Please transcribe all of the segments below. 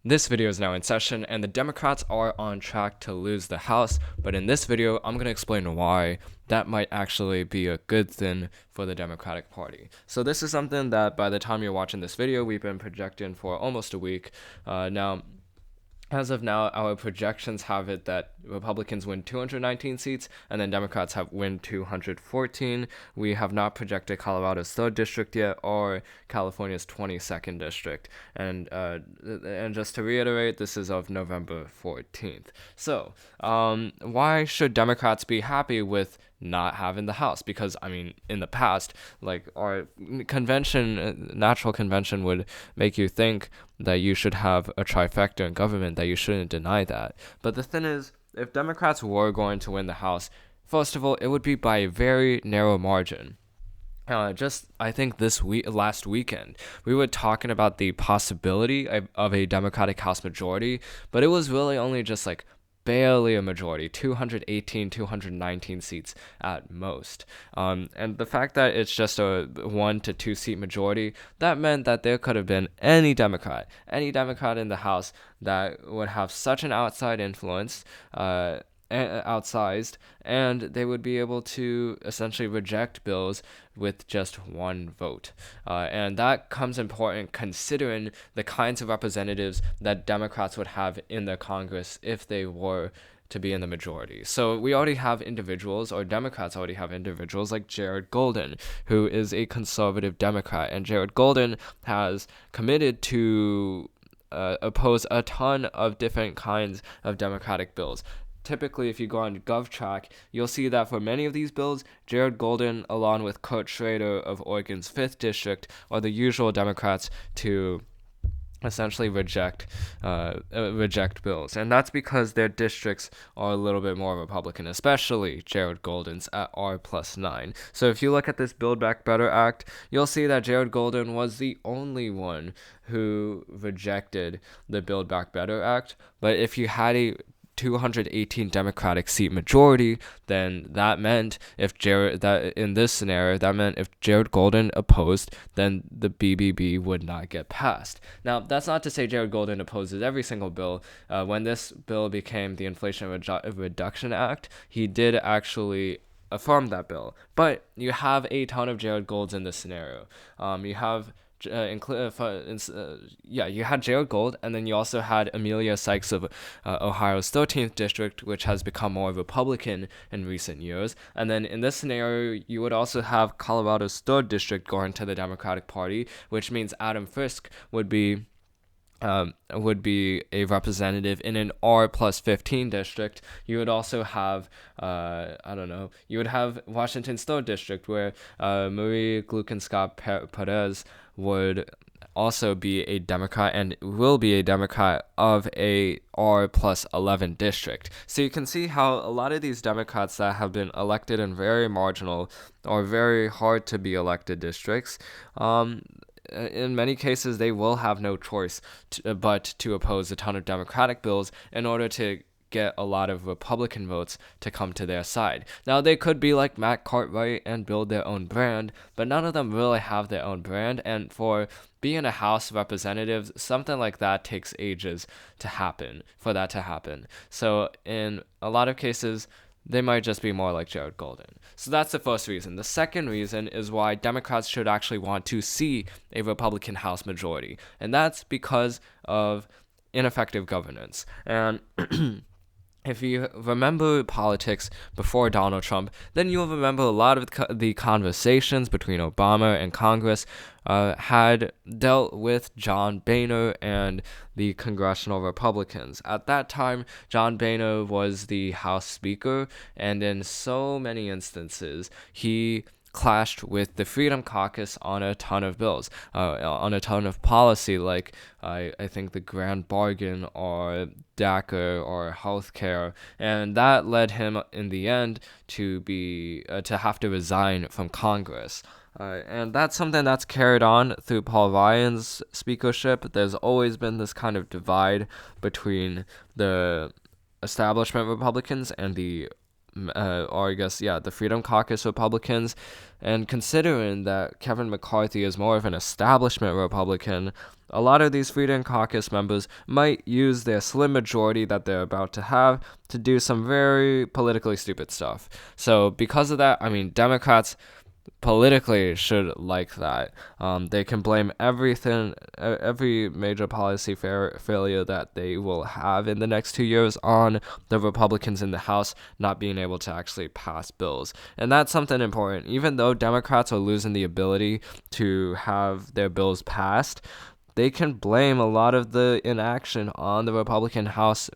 This video is now in session, and the Democrats are on track to lose the House, but in this video, I'm going to explain why that might actually be a good thing for the Democratic Party. So this is something that by the time you're watching this video, we've been projecting for almost a week. As of now, our projections have it that Republicans win 219 seats and then Democrats win 214. We have not projected Colorado's 3rd district yet or California's 22nd district. And just to reiterate, this is of November 14th. So, why should Democrats be happy with not having the House? Because in the past, like, our natural convention would make you think that you should have a trifecta in government, that you shouldn't deny that. But the thing is, if Democrats were going to win the House, first of all, it would be by a very narrow margin. I think last weekend, we were talking about the possibility of a Democratic House majority, but it was really only just like barely a majority, 218, 219 seats at most. And the fact that it's just a 1 to 2 seat majority, that meant that there could have been any Democrat in the House that would have such an outside influence, outsized, and they would be able to essentially reject bills with just one vote. And that comes important considering the kinds of representatives that Democrats would have in the Congress if they were to be in the majority. So we already have individuals, or Democrats already have individuals like Jared Golden, who is a conservative Democrat. And Jared Golden has committed to oppose a ton of different kinds of Democratic bills. Typically, if you go on GovTrack, you'll see that for many of these bills, Jared Golden, along with Kurt Schrader of Oregon's 5th District, are the usual Democrats to essentially reject bills. And that's because their districts are a little bit more Republican, especially Jared Golden's at R+9. So if you look at this Build Back Better Act, you'll see that Jared Golden was the only one who rejected the Build Back Better Act. But if you had a 218 Democratic seat majority, then that meant if Jared Golden opposed, then the BBB would not get passed. Now, that's not to say Jared Golden opposes every single bill. When this bill became the Inflation Reduction Act, he did actually affirm that bill. But you have a ton of Jared Golds in this scenario. You had Jared Gold, and then you also had Amelia Sykes of Ohio's 13th district, which has become more Republican in recent years. And then in this scenario, you would also have Colorado's 3rd district going to the Democratic Party, which means Adam Fisk would be a representative in an R+15 district. You would also have, you would have Washington's 3rd district, where Marie Gluckenscott Perez would also be a Democrat and will be a Democrat of a R+11 district. So you can see how a lot of these Democrats that have been elected in very marginal or very hard to be elected districts, in many cases, they will have no choice but to oppose a ton of Democratic bills in order to get a lot of Republican votes to come to their side. Now, they could be like Matt Cartwright and build their own brand, but none of them really have their own brand. And for being a House of Representatives, something like that takes ages for that to happen. So in a lot of cases, they might just be more like Jared Golden. So that's the first reason. The second reason is why Democrats should actually want to see a Republican House majority, and that's because of ineffective governance. And if you remember politics before Donald Trump, then you'll remember a lot of the conversations between Obama and Congress had dealt with John Boehner and the congressional Republicans. At that time, John Boehner was the House Speaker, and in so many instances, he clashed with the Freedom Caucus on a ton of bills, on a ton of policy, like I think the Grand Bargain or DACA or healthcare, and that led him in the end to have to resign from Congress. And that's something that's carried on through Paul Ryan's speakership. There's always been this kind of divide between the establishment Republicans and the or I guess, yeah, the Freedom Caucus Republicans. And considering that Kevin McCarthy is more of an establishment Republican, a lot of these Freedom Caucus members might use their slim majority that they're about to have to do some very politically stupid stuff. So because of that, I mean, Democrats politically should like that. They can blame everything, every major policy failure that they will have in the next 2 years on the Republicans in the House not being able to actually pass bills. And that's something important. Even though Democrats are losing the ability to have their bills passed, they can blame a lot of the inaction on the Republican House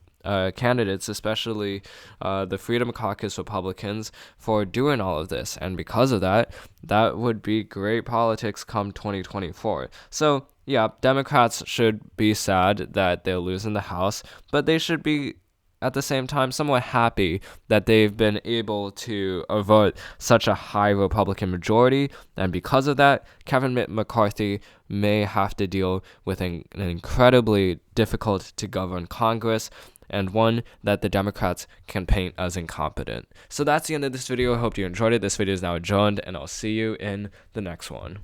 candidates, especially the Freedom Caucus Republicans, for doing all of this. And because of that, that would be great politics come 2024. So, yeah, Democrats should be sad that they're losing the House, but they should be at the same time somewhat happy that they've been able to avert such a high Republican majority, and because of that, Kevin McCarthy may have to deal with an incredibly difficult to govern Congress, and one that the Democrats can paint as incompetent. So that's the end of this video. I hope you enjoyed it. This video is now adjourned, and I'll see you in the next one.